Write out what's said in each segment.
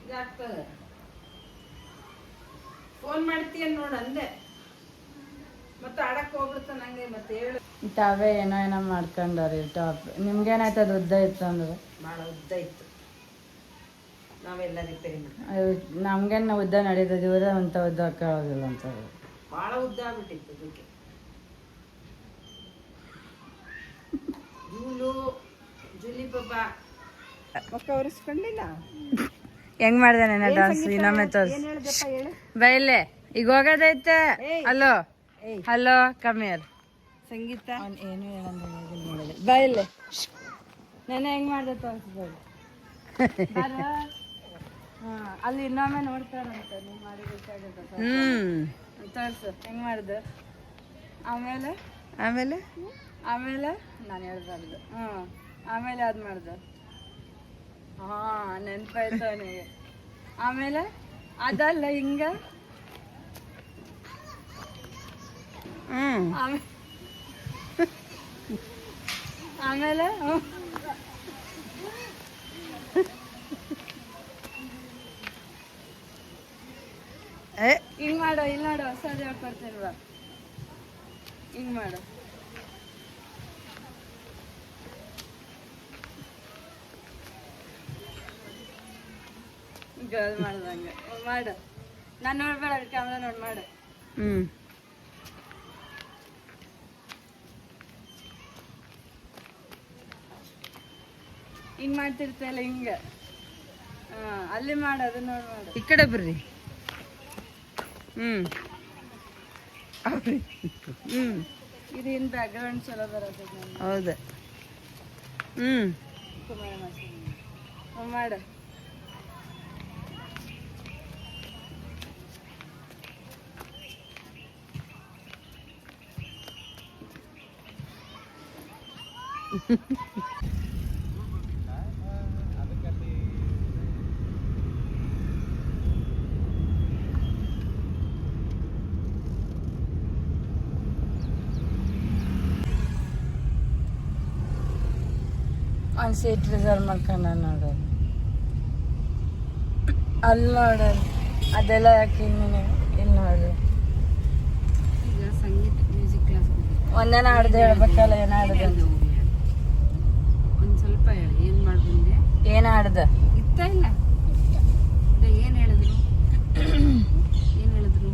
ಇದಾಗ್ತದೆ. ಫೋನ್ ಮಾಡ್ತೀಯ ನೋಡು ಅಂದೆ, ಮತ್ತೆ ಆಡಕ್ಕೆ ಹೋಗ್ಬಿಡ್ತ ನಂಗೆ. ಮತ್ತೆ ಹೇಳು ತಾವೇ ಏನೋ ಮಾಡ್ಕೊಂಡವ್ರಿ ಟಾಪ್. ನಿಮ್ಗೇನಾಯ್ತು ಅದು ಉದ್ದ ಇತ್ತು ಅಂದ್ರೆ? ಭಾಳ ಉದ್ದ ಇತ್ತು, ನಾವೆಲ್ಲ ರಿಪೇರಿ ಮಾಡಿ. ನಮ್ಗೇನು ಉದ್ದ ನಡೀತದೆ, ಇವ್ರ ಅಂತ ಉದ್ದ ಹಾಕೋದಿಲ್ಲ ಅಂತ. ಭಾಳ ಉದ್ದ ಆಗ್ಬಿಟ್ಟಿತ್ತು ಅದಕ್ಕೆ. ಜೂಲಿ ಪಾಪ ಮಕ್ಕ ಒರೆಸ್ಕೊಂಡಿಲ್ಲ. ಹೆಂಗ್ ಮಾಡ್ದೆ ನೆನೆ ಡಾನ್ಸ್? ಇನ್ನೊಮ್ಮೆ ತೋರ್ಸ್ ಬೈಲೆ. ಈಗ ಹೋಗೋದೈತೆ. ಹಲೋ ಹಲೋ ಕಮ್ಮಿಯರ್ ಸಂಗೀತ ಏನು ಹೇಳಂದ್ರೆ ಬೈಲೆ. ನೆನೆ ಹೆಂಗ್ ಮಾಡ್ದೆ ತೋರಿಸ್ಬೋದು. ಅಲ್ಲಿ ಇನ್ನೊಮ್ಮೆ ನೋಡ್ತಾರಂತ ನೀವು ಮಾಡಿ ತೋರ್ಸು ಹೆಂಗ್ ಮಾಡ್ದೆ. ಆಮೇಲೆ ಆಮೇಲೆ ಆಮೇಲೆ ನಾನು ಹೇಳ್ಬಾರ್ದು. ಆಮೇಲೆ ಅದು ಮಾಡ್ದೆ. ನೆನ್ಪಾಯ್ತು ಅವನಿಗೆ. ಆಮೇಲೆ ಅದಲ್ಲ ಹಿಂಗ. ಆಮೇಲೆ ಹಿಂಗ್ ಮಾಡು. ಇಲ್ಲಿ ನೋಡು, ಹೊಸದು ಹೇಳ್ಕೊಡ್ತೀನಿಲ್ವಾ, ಹಿಂಗ್ ಮಾಡು. ಗರ್ಲ್ ಮಾಡ್ದಂಗೆ ಮಾಡು. ನಾನು ನೋಡ್ಬೇಡ, ಕ್ಯಾಮ್ರಾ ನೋಡಿ ಮಾಡು. ಹಿಂಗ್ ಮಾಡ್ತಿರ್ತಲ್ಲ ಹಿಂಗ. ಅಲ್ಲಿ ಮಾಡು, ಅದು ನೋಡಿ ಮಾಡು. ಈ ಕಡೆ ಬರ್ರಿ. ಇದು ಇನ್ ಬ್ಯಾಕ್ಗ್ರೌಂಡ್ ಚಲೋ ಬರುತ್ತೆ. ಹೌದು. ಮಾಡು. ಒಂದು ಸೀಟ್ ರಿಸರ್ವ್ ಮಾಡ್ಕೊಂಡ ನೋಡು. ಅಲ್ಲಿ ನೋಡು, ಅದೆಲ್ಲ ಯಾಕೆ ಇಲ್ಲಿ ನೋಡು. ಈಗ ಸಂಗೀತ ಮ್ಯೂಸಿಕ್ ಕ್ಲಾಸ್ ಒಂದೇನ ಹಾಡ್ದು ಹೇಳ್ಬೇಕಲ್ಲ. ಏನ ಹಾಡ್ದು ಒಂದು ಸ್ವಲ್ಪ ಹೇಳಿ. ಏನು ಮಾಡ್ಬಂದೆ? ಏನ ಹಾಡ್ದ ಇತ್ತ ಇಲ್ಲ? ಏನು ಹೇಳಿದ್ರು? ಏನು ಹೇಳಿದ್ರು?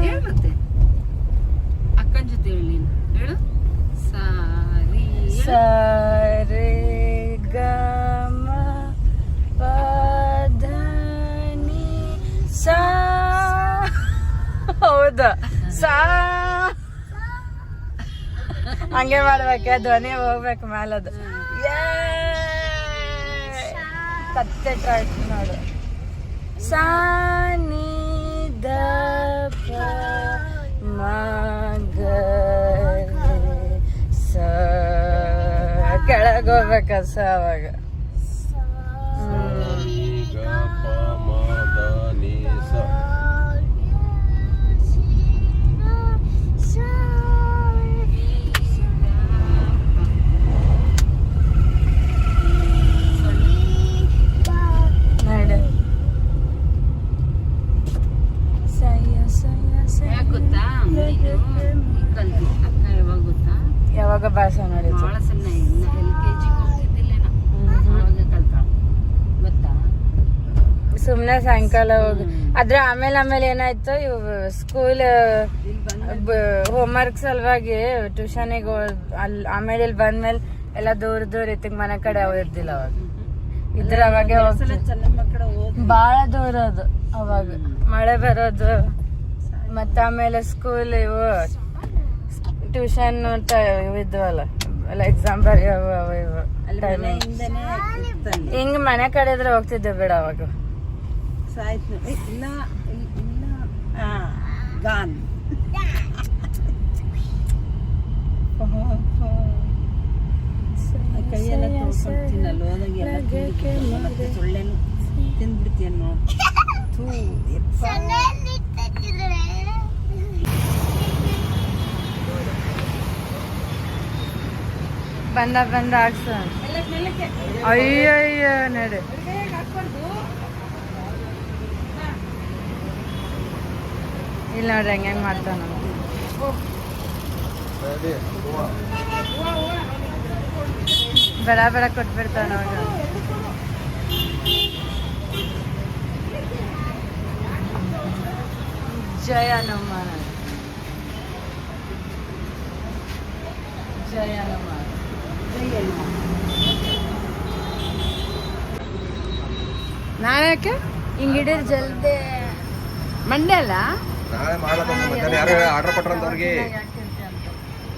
ಹೇಳು ಮತ್ತೆ. ಅಕ್ಕನ ಜೊತೆ ಹೇಳಿ. ನೀನು ಹೇಳು. ಸಾರಿ ಸರಿ ಗ ಮ ಪ ಧ ನಿ ಸಾ. ಹೌದಾ? ಸಾ ಹಂಗೆ ಮಾಡ್ಬೇಕೆ, ಧ್ವನಿ ಹೋಗ್ಬೇಕು ಮೇಲದು. ಕತ್ತೆ ಟ್ರೈ ನೋಡು. ಸಾ ನಿ ದ ಪ ಮ ಗ ರೆ ಸ. ಕೆಳಗೆ ಹೋಗ್ಬೇಕ ಸ ಅವಾಗ. ಗೊತ್ತಾ ಅಕ್ಕ ಯಾವಾಗ ಗೊತ್ತಾ? ಯಾವಾಗ ಭಾಷೆ ನೋಡಿ ಭಾಳ ಸಣ್ಣ, ಇನ್ನು LKG ಹೋಗ್ತಿದ್ದಿಲ್ಲ ಅವಾಗ ಕಲ್ತಾಳ ಗೊತ್ತಾ. ಸುಮ್ನೆ ಸಾಯಂಕಾಲ ಹೋಗಿ ಅದ್ರ ಆಮೇಲೆ ಏನಾಯ್ತು, ಇವು ಸ್ಕೂಲ್ ಹೋಮ್ವರ್ಕ್ ಸಲುವಾಗಿ ಟ್ಯೂಷನಿಗೆ ಅಲ್ಲಿ. ಆಮೇಲೆ ಇಲ್ಲಿ ಬಂದ್ಮೇಲೆ ಎಲ್ಲ ದೂರ ಇತ್ತಿಗೆ ಮನೆ ಕಡೆ ಅವು ಇರ್ದಿಲ್ಲ ಅವಾಗ. ಇದ್ರ ಅವಾಗೆ ಬಾಳ ದೂರ ಅದು ಅವಾಗ. ಮಳೆ ಬರೋದು, ಮತ್ತೆ ಆಮೇಲೆ ಸ್ಕೂಲ್ ಇವು ಟ್ಯೂಷನ್ ಇದ್ವಲ್ಲ, ಎಲ್ಲ ಎಕ್ಸಾಮ್ ಬರೆಯವು ಅವು ಇವು. ಹಿಂಗ್ ಮನೆ ಕಡೆ ಇದ್ರೆ ಹೋಗ್ತಿದ್ದೆ ಬಿಡ ಅವಾಗ. ಇಲ್ಲ ಗಾನ್ ಕೈಯೆಲ್ಲ ತೊಳ್ಕೊಳ್ತೀನಲ್ಲ, ಹೋದಾಗೆಲ್ಲ ಸೊಳ್ಳೆನು ತಿಂದ್ಬಿಡ್ತೀಯ ನೋಡಿ. ಬಂದ ಹಾಕ್ಸ ಅಯ್ಯಯ್ಯ ನಡೆ ಇಲ್ಲ ನೋಡ್ರಿ ಹೆಂಗ್ ಮಾಡ್ತಾನ ಬೇಡ ಕೊಟ್ಬಿಡ್ತಾನ ಅವಾಗ ಜಯ ಹನುಮಾನ ಜಯ ಹನುಮಾನ ನಾಳೆ ಯಾಕೆ ಹಿಂಗಿಡಿದ್ರೆ ಜಲ್ದಿ ಮಂಡೆ ಅಲ್ಲ ನಾಳೆ ಮಾಡಲ್ಲ ಯಾರು ಆರ್ಡರ್ ಕೊಟ್ರಂತವ್ರಿಗೆ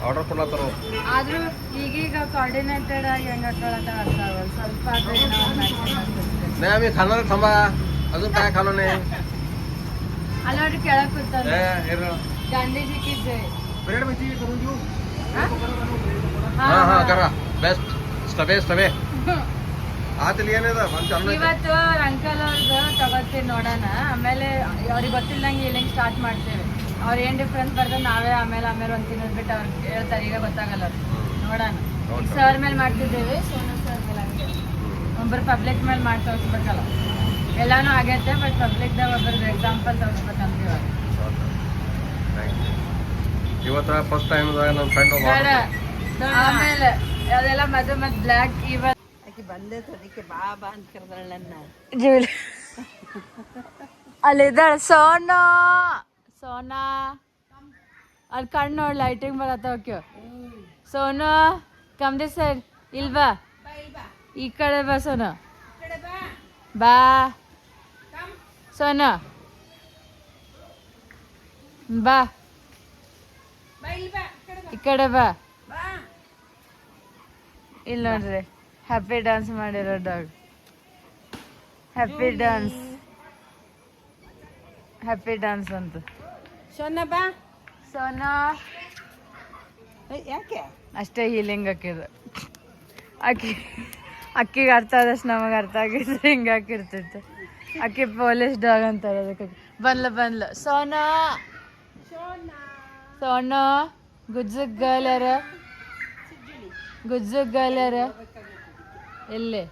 ಆರ್ಡರ್ ಕೊಡ್ಲತ್ತಾರ ಆದ್ರೂ ಈಗೀಗ ಕೋಆರ್ಡಿನೇಟೆಡ್ ಆಗಿ ಹೆಂಗ ಹಾಕೊಳತ್ತ ಅರ್ಥ ಆಗಲ್ಲ ಸ್ವಲ್ಪ नहीं आम्ही खाणार थांबा अजून काय खालो नाही ಅಲ್ಲ ನೋಡ್ರಿ ಕೆಳಗ್ ಕೂತಾರ ಗಾಂಧೀಜಿ ಕಿ ಜೈ ब्रेड भजी करून देऊ ಹಾ हा हा करा बेस्ट स्टवे ಆತ ಏನಿದೆ ಇವತ್ತು ಅವ್ರ ಅಂಕಲ್ ಅವ್ರದ್ದು ತಗೋತೀವಿ ನೋಡೋಣ ಆಮೇಲೆ ಅವ್ರಿಗೆ ಗೊತ್ತಿಲ್ಲಂಗೆ ಇಲ್ಲಿಂಗ್ ಸ್ಟಾರ್ಟ್ ಮಾಡ್ತೇವೆ ಅವ್ರ ಏನ್ ಡಿಫ್ರೆನ್ಸ್ ಬರ್ತದೆ ನಾವೇ ಆಮೇಲೆ ಒಂದ್ ತಿನ್ನೋದ್ ಬಿಟ್ಟು ಅವ್ರಿಗೆ ಹೇಳ್ತಾರೆ ಈಗ ಗೊತ್ತಾಗಲ್ಲ ನೋಡೋಣ ಸರ್ ಮೇಲೆ ಮಾಡ್ತಿದ್ದೇವೆ ಸೋನು ಸರ್ ಮೇಲೆ ಹಂಗೆ ಒಬ್ಬರು ಪಬ್ಲಿಕ್ ಮೇಲೆ ಮಾಡಿ ತೋರಿಸ್ಬೇಕಲ್ಲ ಎಲ್ಲಾನು ಆಗೈತೆ ಬಟ್ ಪಬ್ಲಿಕ್ದಾಗ ಒಬ್ಬರದ್ದು ಎಕ್ಸಾಂಪಲ್ ತೋರಿಸ್ಬೇಕಂತೀವ ಇವತ್ತ ಫಸ್ಟ್ ಟೈಮ್ ನನ್ನ ಫ್ರೆಂಡ್ ಆಮೇಲೆ ಅದೆಲ್ಲ ಮದುವೆ ಮತ್ತೆ ಬ್ಲ್ಯಾಕ್ ಇವತ್ತು ಬಂದೆ ಅದಕ್ಕೆ ಬಾ ಅಂತ ಕರೆದಳ ನನ್ನ ಜೂಲಿ ಅಲ್ಲಿದ್ದಾಳೆ ಸೋನಾ ಅಲ್ಲಿ ಕಣ್ಣು ನೋಡಿ ಲೈಟಿಂಗ್ ಬರತ್ತ ಓಕೆ ಸೋನು ಕಮ್ದಿ ಸರ್ ಇಲ್ವಾ ಈ ಕಡೆ ಬಾ ಸೋನು ಬಾ ಸೋನು ಬಾ ಈ ಕಡೆ ಬಾ ಇಲ್ಲ ನೋಡ್ರಿ ಹ್ಯಾಪಿ ಡ್ಯಾನ್ಸ್ ಮಾಡಿರೋ ಡಾಗ್ ಹ್ಯಾಪಿ ಡ್ಯಾನ್ಸ್ ಅಂತ ಸೋನ ಬಾ ಸೋನಾ ಯಾಕೆ ಅಷ್ಟೇ ಹೀಲಿಂಗ್ ಹಾಕಿದ್ರು ಅಕ್ಕಿಗೆ ಅರ್ಥ ಆದಷ್ಟು ನಮಗೆ ಅರ್ಥ ಆಗಿದ್ರೆ ಹಿಂಗೆ ಹಾಕಿರ್ತೈತೆ ಅಕ್ಕಿ ಪೊಲೀಸ್ ಡಾಗ್ ಅಂತಾರೆ ಅದಕ್ಕೆ ಬಂದ್ಲ ಸೋನಾ ಗುಜ್ಜಗ್ ಗರ್ಲ್ ಎಲ್ಲಿ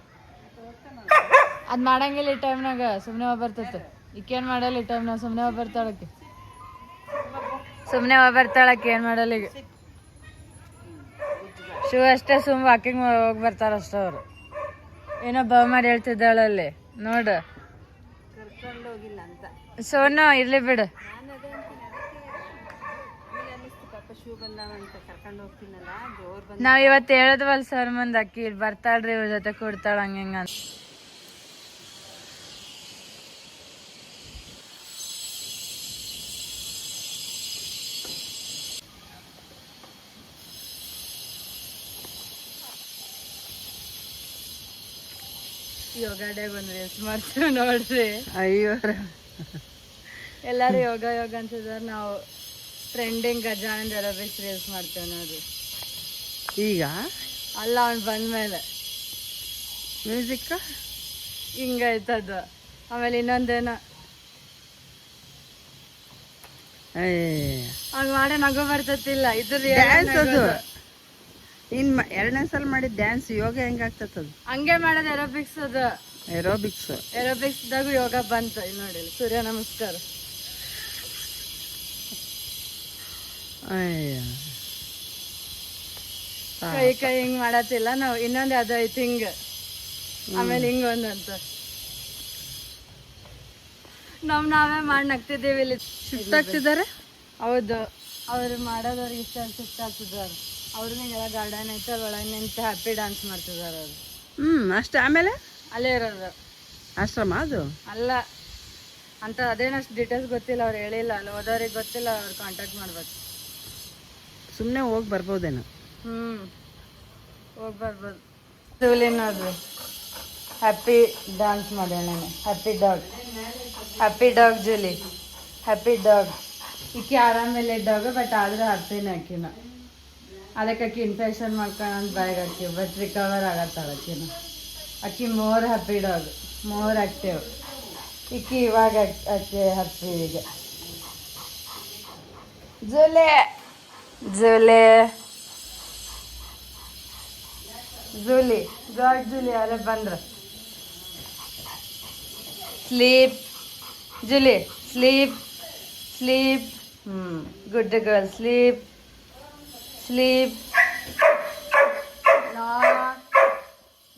ಅದ್ ಮಾಡಂಗಿಲ್ಲ ಈ ಟೈಮ್ನಾಗ ಸುಮ್ಮನೆ ಬರ್ತೈತೆ ಈಕೇನ್ ಮಾಡಲ್ಲ ಈ ಟೈಮ್ನಾಗ ಸುಮ್ಮನೆ ಬರ್ತಾಳಕ್ಕೆ ಏನ್ ಮಾಡಲ್ಲ ಈಗ ಶೂ ಅಷ್ಟೇ ಸುಮ್ ವಾಕಿಂಗ್ ಹೋಗಿ ಬರ್ತಾರ ಅಷ್ಟ ಅವ್ರು ಏನೋ ಬಾವ್ ಮಾಡಿ ಹೇಳ್ತಿದ್ದಾಳಲ್ಲಿ ನೋಡು ಕರ್ಕೊಂಡು ಹೋಗಿಲ್ಲ ಅಂತ ಸೋನು ಇರ್ಲಿ ಬಿಡು ಪಾಪ ಶೂ ಬಂದಾವಂತ ಕರ್ಕೊಂಡು ಹೋಗ್ತೀನಲ್ಲ ಜೋರ್ ಬಂದ ನಾವ್ ಇವತ್ತು ಹೇಳಿದ್ವಲ್ ಸರ್ ಮುಂದೆ ಅಕ್ಕಿ ಇಲ್ಲಿ ಬರ್ತಾಳ್ರಿ ಇವ್ರ ಜೊತೆ ಕೊಡ್ತಾಳ ಹಂಗ ಅಂತ ಯೋಗ ಡೇಗ್ ಒಂದು ರೇಸ್ ಮಾಡ್ತೀವಿ ನೋಡ್ರಿ ಅಯ್ಯೋ ಎಲ್ಲಾರು ಯೋಗ ಅಂತಿದಾರ ನಾವು ಟ್ರೆಂಡಿಂಗ್ ಗಜಾನಂದ ಏರೋಬಿಕ್ಸ್ ರೇಸ್ ಮಾಡ್ತೇವೆ ನೋಡ್ರಿ ಈಗ ಅಲ್ಲ ಅವ್ನು ಬಂದ್ಮೇಲೆ ಮ್ಯೂಸಿಕ್ ಹಿಂಗೈತದ ಆಮೇಲೆ ಇನ್ನೊಂದೇನ ಅವ್ನು ಮಾಡೋ ನಗು ಬರ್ತತಿಲ್ಲ ಇದು ಡ್ಯಾನ್ಸ್ ಅದು ಇನ್ ಎರಡನೇ ಸಲ ಮಾಡಿದ ಡ್ಯಾನ್ಸ್ ಯೋಗ ಹೆಂಗಾಗ್ತದ ಹಂಗೆ ಮಾಡೋದು ಏರೋಬಿಕ್ಸ್ ಅದು ಏರೋಬಿಕ್ಸ್ ದಾಗ ಯೋಗ ಬಂತು ಇಲ್ಲಿ ನೋಡಿ ಸೂರ್ಯ ನಮಸ್ಕಾರ ಕೈ ಹಿಂಗ್ ಮಾಡತ್ತಿಲ್ಲ ನಾವು ಇನ್ನೊಂದ್ ಯಾವ್ದು ಐತಿ ಹಿಂಗ ಆಮೇಲೆ ಹಿಂಗ ಒಂದಂತ ನಾವೇ ಮಾಡಿ ನಗ್ತಿದ್ದೀವಿ ಇಲ್ಲಿ ಶಿಫ್ಟ್ ಆಗ್ತಿದ್ದಾರೆ ಹೌದು ಅವ್ರು ಮಾಡೋದವ್ರಿಗೆ ಇಷ್ಟ ಶಿಫ್ಟ್ ಆಗ್ತಿದ್ದಾರೆ ಅವ್ರನ್ನೆಲ್ಲ ಗಾರ್ಡನ್ ಐತೆ ಒಳಗೆ ನಿಂತು ಹ್ಯಾಪಿ ಡ್ಯಾನ್ಸ್ ಮಾಡ್ತಿದ್ದಾರೆ ಅವ್ರು ಅಷ್ಟೇ ಆಮೇಲೆ ಅಲ್ಲೇ ಇರೋದು ಆಶ್ರಮ ಅದು ಅಲ್ಲ ಅಂತ ಅದೇನಷ್ಟು ಡೀಟೇಲ್ಸ್ ಗೊತ್ತಿಲ್ಲ ಅವ್ರು ಹೇಳಿಲ್ಲ ಅಲ್ಲಿ ಹೋದವ್ರಿಗೆ ಗೊತ್ತಿಲ್ಲ ಅವ್ರು ಕಾಂಟ್ಯಾಕ್ಟ್ ಮಾಡ್ಬೇಕು ಸುಮ್ಮನೆ ಹೋಗಿ ಬರ್ಬೋದೇನೋ ಹೋಗಿ ಬರ್ಬೋದು ಜೂಲಿ ನೋಡ್ರಿ ಹ್ಯಾಪಿ ಡ್ಯಾನ್ಸ್ ಮಾಡ್ಯಾಳ ನಾನು happy dog Julie happy dog ಈಕಿ ಆರಾಮೇಲೆ ಡಾಗ್ ಬಟ್ ಆದ್ರೆ ಹ್ಯಾಪಿನ ಆಕಿನ ಅದಕ್ಕೆ ಅಕ್ಕಿ ಇನ್ಫೆಕ್ಷನ್ ಮಾಡ್ಕೊಂಡು ಬಾಯಿಗೆ ಹಾಕಿವಿ ಬಟ್ ರಿಕವರ್ ಆಗತ್ತಾಳ ಅಕ್ಕಿ more happy dog more active ಇಕ್ಕಿ ಇವಾಗ ಅಕ್ಕಿ ಹ್ಯಾಪಿ ಈಗ ಜೂಲೆ ಜೂಲಿ ಗಾಡ್ ಜೂಲಿ ಅಲ್ಲೇ ಬಂದ್ರ sleep Julie sleep sleep good girl sleep sleep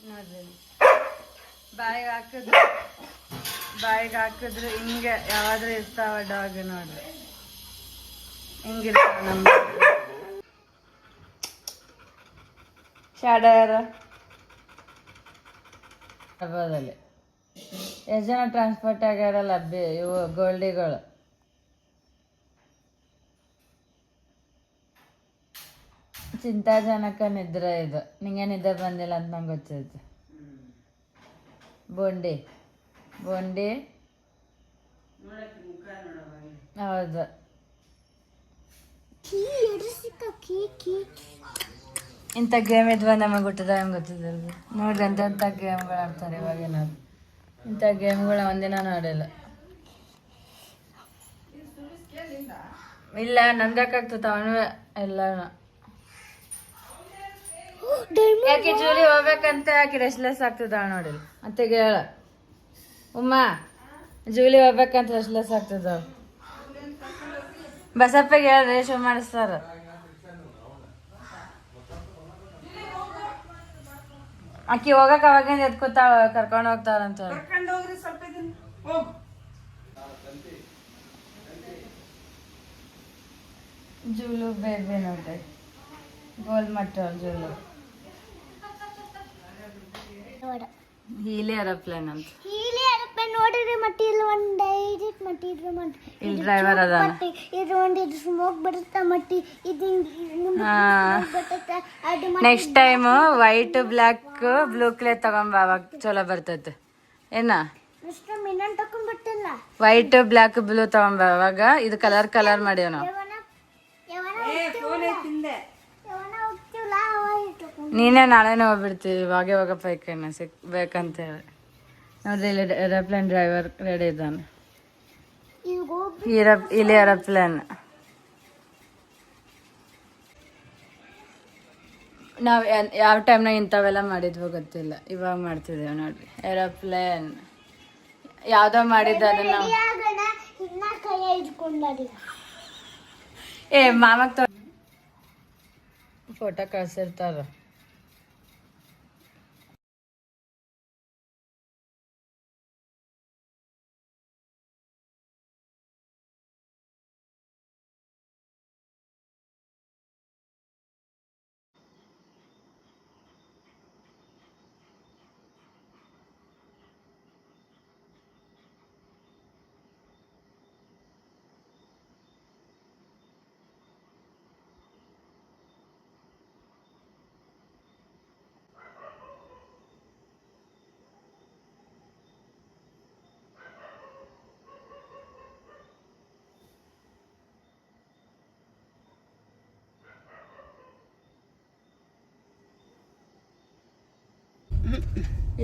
ನೋಡ್ರಿ ಬಾಯಿಗೆ ಹಾಕಿದ್ರು ಹಿಂಗೆ ಯಾವಾದ್ರೂ ಇರ್ತಾವ ಡಾಗ್ ನೋಡ್ರಿ ಹಿಂಗಿರ್ತಾವ ನಮ್ಮ ಶಾಡರ್ ಹಬ್ಬದಲ್ಲಿ ಎಷ್ಟು ಜನ ಟ್ರಾನ್ಸ್ಪೋರ್ಟ್ ಆಗ್ಯಾರಲ್ಲ ಇವು ಗೋಲ್ಡಿಗಳು ಚಿಂತಾಜನಕ ನಿದ್ರೆ ಇದು ನಿಂಗೆ ನಿದ್ದೆ ಬಂದಿಲ್ಲ ಅಂತ ನಂಗೆ ಗೊತ್ತೈತೆ ಬೋಂಡಿ ಹೌದು ಇಂಥ ಗೇಮ್ ಇದ್ವ ನಮಗೆ ಹುಟ್ಟದ ಹೆಂಗೆ ಗೊತ್ತಿದ್ದಲ್ರಿ ನೋಡ್ರಿ ಎಂತೆಂಥ ಗೇಮ್ಗಳು ಆಡ್ತಾರೆ ಇವಾಗ ಏನಾದ್ರು ಇಂಥ ಗೇಮ್ಗಳು ಒಂದಿನ ನೋಡಿಲ್ಲ ಇಲ್ಲ ನಂದಕ್ಕಾಗ್ತದ ಅವನು ಎಲ್ಲಾನು ಯಾಕೆ ಜೂಲಿ ಹೋಗ್ಬೇಕಂತ ಯಾಕೆ ರೆಸ್ಲೆಸ್ ಆಗ್ತದ ನೋಡಿಲ್ಲ ಅತ್ತೆಗೆ ಹೇಳ ಉಮ್ಮ ಜೂಲಿ ಹೋಗ್ಬೇಕಂತ ರೆಸ್ಲೆಸ್ ಆಗ್ತದ ಬಸಪ್ಪಗೆ ಹೇಳ ರೇಷು ಮಾಡಿಸ್ತಾರ ಆಕಿ ಹೋಗಕ್ ಅವಾಗಿಂದ ಎದ್ಕೋತಾಳ ಕರ್ಕೊಂಡು ಹೋಗ್ತಾರಂತ ಜೂಲು ಬೇಬಿ ನೋಡ್ರಿ ಗೋಲ್ ಮಟ್ಟೋಲ್ ಜೂಲು ಹೀಲಿ ಏರೋಪ್ಲೇನ್ ಅಂತ ನೋಡಿದ್ರೆ ಮತ್ತೆ ಇಲ್ಲಿ ಒಂದು ಡೈರೆಕ್ಟ್ ಮತ್ತೆ ಇದ್ರ ಮತ್ತೆ ಇಲ್ಲಿ ಡ್ರೈವರ್ ಅದ ಇದು ಒಂದು ಇದು ಸ್ಮೋಕ್ ಬರುತ್ತೆ ಮತ್ತೆ ಇದು ಬರ್ತೈತೆ ಅದು next time white black blue clay ತಗೊಂಬ ಅವಾಗ ಚಲೋ ಬರ್ತೈತೆ ಏನ ಮಿಸ್ಟರ್ ಮಿನನ್ ತಕೊಂಡ್ ಬರ್ತಿಲ್ಲ ವೈಟ್ ಬ್ಲ್ಯಾಕ್ ಬ್ಲೂ ತಗೊಂಬ ಅವಾಗ ಇದು ಕಲರ್ ಮಾಡೀವಿ ನಾವು ಹೋಗ್ತೀವಲ್ಲ ಅವ ಇಟ್ಕೊಂಡು ನೀನೇ ನಾಳೆನೇ ಹೋಗ್ಬಿಡ್ತೀವಿ ಇವಾಗೆ ಹೋಗಪ್ಪ ಐಕನ್ನ ಸಿಕ್ಬೇಕಂತ ಹೇಳಿ ನೋಡ್ರಿ ಇಲ್ಲಿ ಏರೋಪ್ಲೇನ್ ಡ್ರೈವರ್ ರೆಡಿ ಇದ್ದಾನೆ ಇಲ್ಲಿ ಏರೋಪ್ಲೇನ್ ನಾವು ಯಾವ ಟೈಮ್ನಾಗ ಇಂಥವೆಲ್ಲ ಮಾಡಿದ್ವೋ ಗೊತ್ತಿಲ್ಲ ಇವಾಗ ಮಾಡ್ತಿದ್ದೇವೆ ನೋಡ್ರಿ ಏರೋಪ್ಲೇನ್ ಯಾವುದೋ ಮಾಡಿದ್ದ ಅದನ್ನ ಇನ್ನ ಕೈಯ ಇಟ್ಕೊಂಡಾರಿ ಮಾಮಗ್ ಫೋಟೋ ಕಳ್ಸಿರ್ತಾರ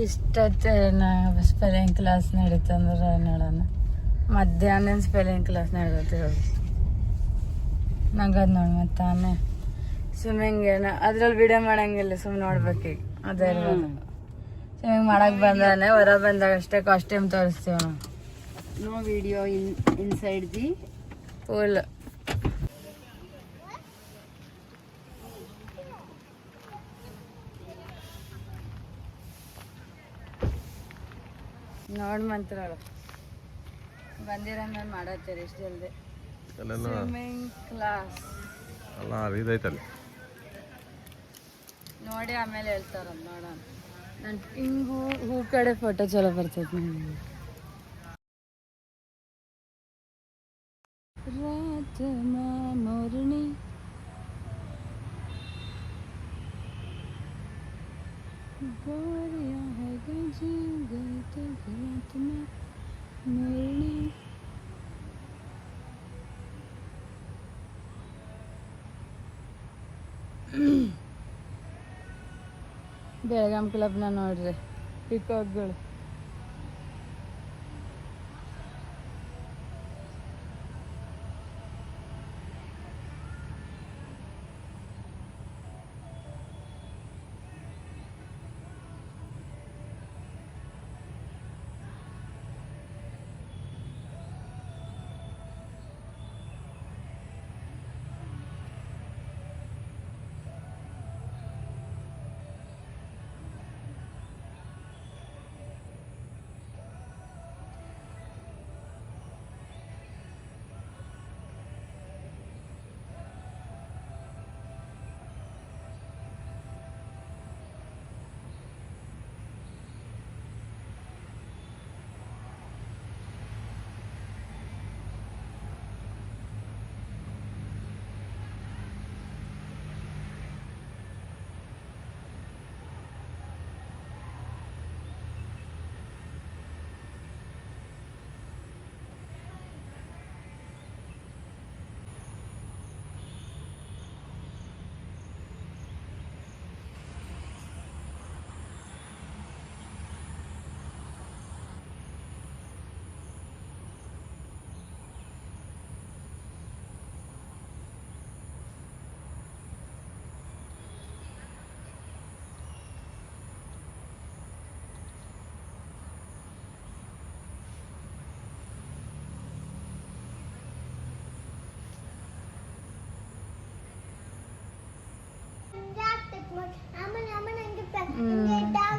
ಇಷ್ಟೊತ್ತೆ ಸ್ಪೆಲ್ಲಿಂಗ್ ಕ್ಲಾಸ್ ನಡೀತಂದ್ರೆ ನೋಡೋಣ ಮಧ್ಯಾಹ್ನ ಸ್ಪೆಲ್ಲಿಂಗ್ ಕ್ಲಾಸ್ ನಡೆದತ್ತೆ ನಂಗೆ ಅದು ನೋಡಿ ಮತ್ತೆ ತಾನೇ ಸ್ವಿಮ್ಮಿಂಗ್ ಏನೋ ಅದ್ರಲ್ಲಿ ವಿಡಿಯೋ ಮಾಡಂಗಿಲ್ಲ ಸುಮ್ಮನೆ ನೋಡ್ಬೇಕೀಗ ಅದೇ ಸ್ವಿಮ್ಮಿಂಗ್ ಮಾಡಕ್ಕೆ ಬಂದಾನೆ ಹೊರ ಬಂದಾಗ ಅಷ್ಟೇ ಕಾಸ್ಟ್ಯೂಮ್ ತೋರಿಸ್ತೀವಿ ನಾವು no video inside the full ನೋಡಿ ಮಂತ್ರ ಬಂದಿರಂಗ ಮಾಡತ್ತೀರಿ ಇಷ್ಟು ಜಲ್ದಿ ಸ್ವಿಮ್ಮಿಂಗ್ ಕ್ಲಾಸ್ ಇದೈತಲ್ಲಿ ನೋಡಿ ಆಮೇಲೆ ಹೇಳ್ತಾರಂತ ನೋಡೋಣ ನಾನು ಹಿಂಗೂ ಹೂ ಕಡೆ ಫೋಟೋ ಚಲೋ ಬರ್ತೈತೆ ನನಗೆ रात में मोरनी गोरिया है गजी गई तो रात में मोरनी ಬೆಳಗಾಂ ಕ್ಲಬ್ನ ನೋಡ್ರಿ ಪಿಕಾಕ್ಗಳು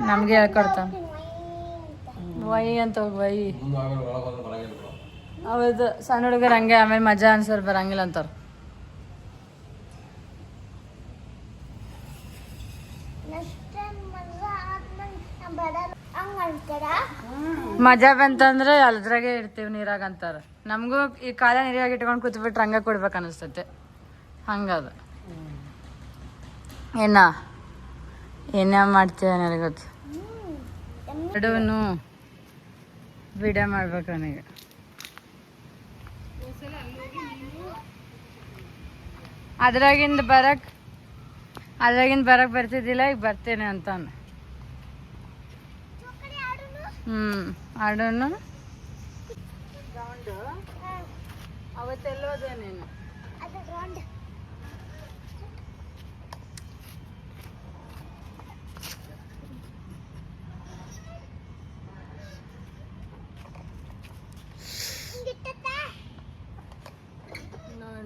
ನಮ್ಗೆ ಹೇಳ್ಕೊಡ್ತಾವ ವೈ ಅಂತ ಹೋಗಿ ವೈ ಹೌದು ಸಣ್ಣ ಹುಡುಗರು ಹಂಗೆ ಆಮೇಲೆ ಮಜಾ ಅನ್ಸರ್ ಬರಂಗಿಲ್ಲ ಅಂತಾರ ಮಜಾ ಬಂತಂದ್ರೆ ಅಲ್ದ್ರಾಗೆ ಇರ್ತೀವಿ ನೀರಾಗ ಅಂತಾರ ನಮಗೂ ಈ ಕಾಲ ನೀರಾಗ ಇಟ್ಕೊಂಡು ಕೂತ್ಬಿಟ್ರೆ ಹಂಗ ಕೊಡ್ಬೇಕು ಅನಿಸ್ತೈತೆ ಹಂಗದ ಏನ ಮಾಡ್ತೀವ ನನಗೆ ಗೊತ್ತು ಎರಡೂ ವಿಡಿಯೋ ಮಾಡ್ಬೇಕು ನನಗೆ ಅದ್ರಾಗಿಂದ ಬರಕ್ ಬರ್ತಿದ್ದಿಲ್ಲ ಈಗ ಬರ್ತೇನೆ ಅಂತಾನ ಆಡೋನು ಅವತ್ತೆಲ್ಲೋದೆ ನೀನು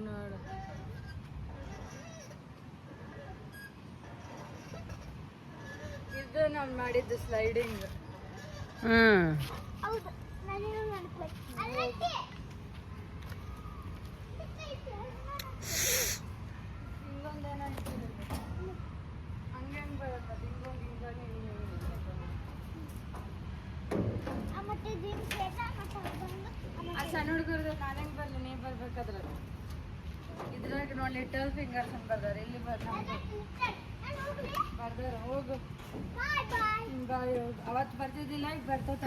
ನೋಡು ಇದು ನಾವು ಮಾಡಿದ್ದು ಸ್ಲೈಡಿಂಗ್ ಸಣ್ಣ ಹುಡುಗರ್ದು ನಾನು ಹೆಂಗ್ ಬರ್ಲಿ ನೀ ಬರ್ಬೇಕಾದ್ರ ಇದ್ರಾಗ ನೋಡಿ ಲಿಟಲ್ ಫಿಂಗರ್ಸ್ ಅಂತ ಬರ್ದಾರ ಇಲ್ಲಿ ಬರ್ದಾರ ಹೋಗು ಅವತ್ ಬರ್ತಿದ್ದಿಲ್ಲ ಈಗ ಬರ್ತೈತೆ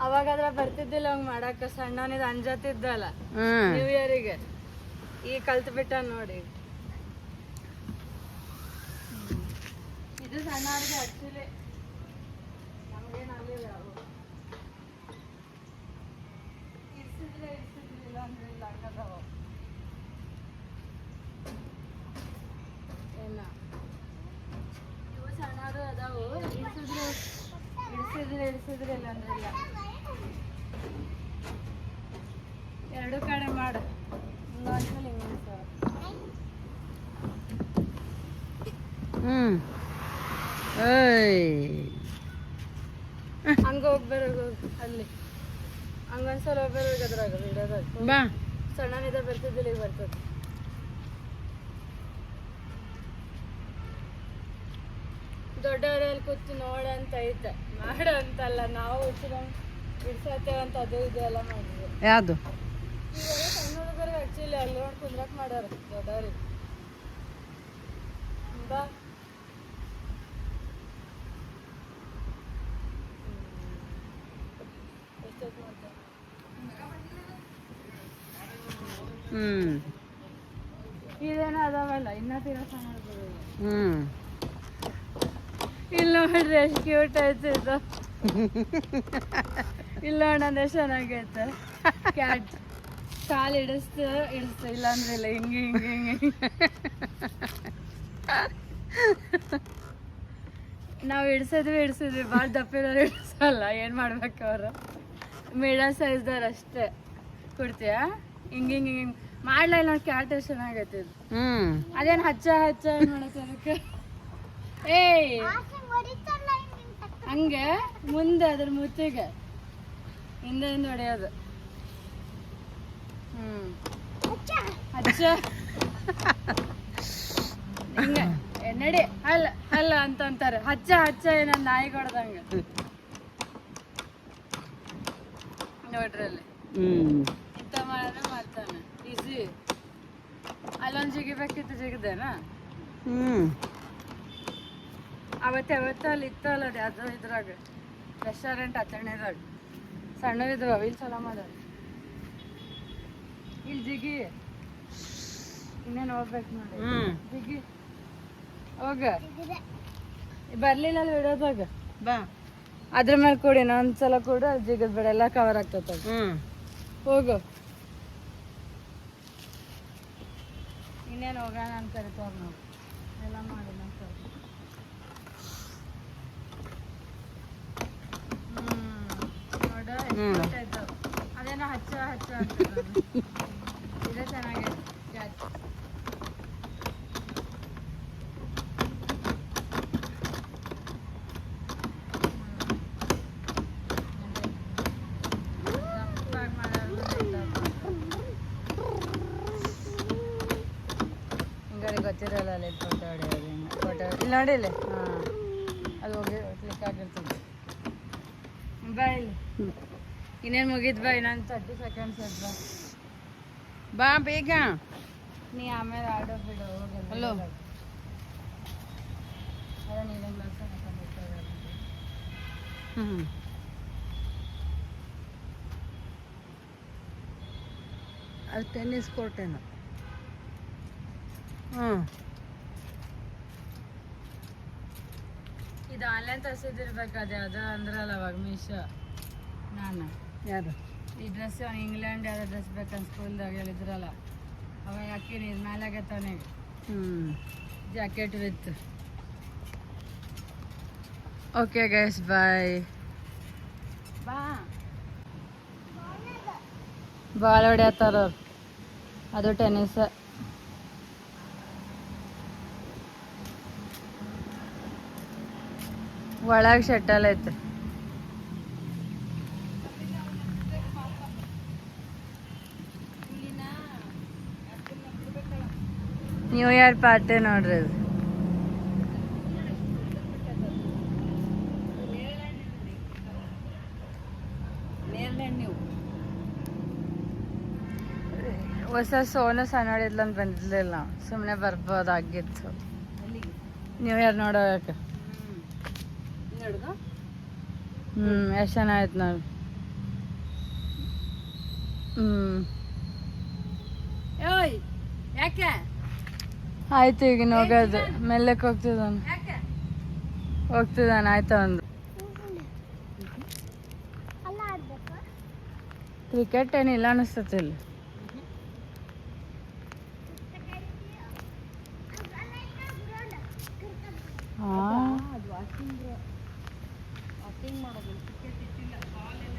ಅವಾಗಾದ್ರ ಬರ್ತಿದ್ದಿಲ್ಲ ಹಂಗ ಮಾಡಾಕ ಸಣ್ಣನಿದ್ ಅಂಜತ್ತಿದ್ದಲ್ಲ ನ್ಯೂ ಇಯರಿಗೆ ಈಗ ಕಲ್ತ್ ಬಿಟ್ಟ ನೋಡಿ ಇದು ಸಣ್ಣವ್ರಿಗೆ ಆಕ್ಚುಲಿ ನಮ್ಗೇನು ಆಗಲಿಲ್ಲ ಇರ್ಸಿದ್ರಿಲ್ಲ ಅಂದ್ರೆ ಇಲ್ಲ ಹಂಗದವ ಏನ ಇವು ಸಣ್ಣರು ಅದಾವು ಇಡ್ಸಿದ್ರೆ ಇಲ್ಲ ಅಂದ್ರೆ ಇಲ್ಲ ಎರಡು ಕಡೆ ಮಾಡು ಹಿಂಗೊಂದ್ಸಲ ಹಿಂಗೊಂದ್ಸಲ ಹಂಗ ಹೋಗ್ಬರೋಗ ಅಲ್ಲಿ ಹಂಗೊಂದ್ಸಲ ಹೋಗ್ಬರೋಗ ಅದ್ರಾಗ ವಿಡಿಯೋದಾಗ ಬಾ ಸಣ್ಣನಿದ ಬರ್ತಿದ್ದಿಲ್ಲ ಈಗ ಬರ್ತದೆ ದೊಡ್ಡವರಲ್ಲಿ ಕೂತು ನೋಡಂತ ಐತೆ ಮಾಡು ಅಂತಲ್ಲ ನಾವು ಇಡ್ಸತ್ತೇವಂತ ಅದು ಇದು ಎಲ್ಲ ಮಾಡಿದ್ವಿ ಯಾವುದು ಇವಾಗ ಸಣ್ಣ ಹುಡುಗರಿಗೆ ಆಕ್ಚುಲಿ ಅಲ್ಲಿ ನೋಡಿ ಕುಂದ್ರಕ್ ಮಾಡ್ಯಾರ ದೊಡ್ಡವ್ರಿಗೆ ಬಾ ಎಷ್ಟೊತ್ತು ಮಾಡ್ತಾರೆ ಇದೇನೋ ಅದಾವಲ್ಲ ಇನ್ನ ತೀರಾ ಚೆನ್ನಾಗಿ ಇಲ್ಲ ನೋಡ್ರಿ ಎಷ್ಟು ಕ್ಯೂಟ್ ಆಯ್ತು ಇದು ಇಲ್ಲ ನೋಡೋಣ ಎಷ್ಟು ಚೆನ್ನಾಗೈತೆ ಕ್ಯಾಟ್ ಕಾಲು ಇಡಿಸ್ತು ಇಲ್ಲ ಅಂದ್ರೆ ಇಲ್ಲ ಹಿಂಗೆ ಹಿಂಗೆ ಹಿಂಗೆ ನಾವು ಇಡ್ಸಿದ್ವಿ ಭಾಳ ದಪ್ಪಿರೋರು ಇಡ್ಸಲ್ಲ ಏನು ಮಾಡ್ಬೇಕು ಅವರು ಮೀಡಿಯಮ್ ಸೈಜ್ದವ್ರು ಅಷ್ಟೇ ಕೊಡ್ತೀಯಾ ಹಿಂಗೆ ಹಿಂಗೆ ಹಿಂಗೆ ಮಾಡ್ಲಾ ಇಲ್ಲ ನೋಡಿ ಕ್ಯಾಟ್ ಎಷ್ಟು ಚೆನ್ನಾಗೈತೆ ಇದು ಅದೇನು ಹಚ್ಚ ಏನು ಮಾಡತ್ತೆ ಅದಕ್ಕೆ ಏಯ್ ಹಂಗೆ ಮುಂದೆ ಅದ್ರ ಮುತ್ತಿಗೆ ಹಿಂದೆಯಿಂದ ಹೊಡೆಯೋದು ಹಚ್ಚ ಹಿಂಗೆ ನಡಿ ಅಲ್ಲ ಅಂತ ಅಂತಾರೆ ಹಚ್ಚ ಏನ ನಾಯಿ ಹೊಡೆದಂಗೆ ನೋಡ್ರಿ ಅಲ್ಲಿ ಇಂಥ ಮಾಡಿದ್ರೆ ಮಾಡ್ತಾನೆ ಈಸಿ ಅಲ್ಲೊಂದು ಜಿಗಿಬೇಕಿತ್ತು ಜಿಗಿದೇನಾ ಅವತ್ತು ಅಲ್ಲಿ ಇತ್ತಲ್ಲ ಅದು ಅದು ಇದ್ರಾಗ ರೆಸ್ಟೋರೆಂಟ್ ಆಚರಣೆದಾಗ ಸಣ್ಣವಿದ್ವು ಇಲ್ಲಿ ಚಲೋ ಮಾಡೋದು ಇಲ್ಲಿ ಜಿಗಿ ಇನ್ನೇನು ಹೋಗ್ಬೇಕು ನೋಡಿ ಜಿಗಿ ಹೋಗ ಬರ್ಲಿಲ್ಲ ಅಲ್ಲಿ ವಿಡಿಯೋದಾಗ ಬಾ ಅದ್ರ ಮೇಲೆ ಕೊಡಿ ಇನ್ನೊಂದ್ಸಲ ಕೂಡ ಜಿಗದ್ ಬೇಡ ಎಲ್ಲ ಕವರ್ ಆಗ್ತದ ಹೋಗು ಇನ್ನೇನು ಹೋಗೋಣ ಅಂತ ಕರಿತಾರ ನಾವು ಎಲ್ಲ ಮಾಡಿ ನೋಡ ಕ್ಯಾಚ್ ಅಂತ ಇದೇ ಚೆನ್ನಾಗಿದೆ ಕ್ಯಾಚ್. ಹಿಂಗಾರೆ ಗೊತ್ತಿರಲ್ಲ ಅಲ್ಲಿ ಫೋಟೋ ಹೊಡೆಯೋದು. ಫೋಟೋ ಇಲ್ಲಿ ನೋಡಿ ಇಲ್ಲಿ. ಹಾಂ ಅದು ಹೋಗಿ ಕ್ಲಿಕ್ ಆಗಿರ್ತದೆ. ಬಾ ಇಲ್ಲಿ ಇನ್ನೇನು ಮುಗಿದ್ ಬಾ, ಇನ್ನೊಂದು 30 ಸೆಕೆಂಡ್ಸ್ ಅದ್ ಬಾ. ಬಾ ಬೇಗ. ನೀ ಆಮೇಲೆ ಆಡೋ ಬಿಡು ಹೋಗಿ. ಹಲೋ. ಅದ ನೀನು ಗ್ಲಾಸ್ ಹ್ಞೂ ಅದು ಟೆನ್ನಿಸ್ ಕೋರ್ಟ್ ಏನೋ. ಹ್ಞೂ ಇದು ಆನ್ಲೈನ್ ತರಿಸಿದಿರ್ಬೇಕು. ಅದು ಯಾವ್ದು ಅಂದ್ರಲ್ಲ ಅವಾಗ ಮೀಶೋ. ನಾನು ಯಾರು ಈ ಡ್ರೆಸ್ ಇಂಗ್ಲೆಂಡ್ ಯಾವ್ದು ಡ್ರೆಸ್ ಬೇಕಂತ ಸ್ಕೂಲ್ದಾಗ ಹೇಳಿದ್ರಲ್ಲ ಅವಾಗ ಹಾಕಿನಿ. ಇದು ಮೇಲಾಗೆ ತಾನೇ ಹ್ಞೂ jacket with. Okay guys bye. ಬಾ. ಬಾಲ್ ಹೊಡ್ಯತ್ತಾರ ಅವ್ರು. ಅದು ಟೆನ್ನಿಸ್. ಒಳಗೆ ಶಟಲ್ ಐತೆ. ನ್ಯೂ ಇಯರ್ ಪಾರ್ಟಿ ನೋಡ್ರಿ ಇದು. ನೀವು ಹೊಸ ಸೋನು ಸಣ್ಣಡಿದ್ಲ ಅಂತ ಬಂದಿರ್ಲಿಲ್ಲ. ಸುಮ್ಮನೆ ಬರ್ಬೋದಾಗಿತ್ತು ನ್ಯೂ ಇಯರ್ ನೋಡೋಕೆ. ಎಷ್ಟು ಚೆನ್ನಾಗಿತ್ತು ನೋಡಿ. ಓಯ್ ಯಾಕೆ ಆಯ್ತು ಈಗ ಹೋಗೋದು. ಮೆಲ್ಲಕ್ಕೆ ಹೋಗ್ತಿದ್ದಾನೆ ಆಯ್ತಾ ಒಂದು. ಅಲ್ಲ ಆಡ್ಬೇಕಾ? ಕ್ರಿಕೆಟ್ ಏನಿಲ್ಲ ಅನಿಸ್ತತಿ ಇಲ್ಲಿ. ಹಾಂ ಅದು ವಾಕಿಂಗ್ ಮಾಡೋದು. ಕ್ರಿಕೆಟ್ ಇಟ್ಟಿಲ್ಲ, ಬಾಲ್ ಎಲ್ಲ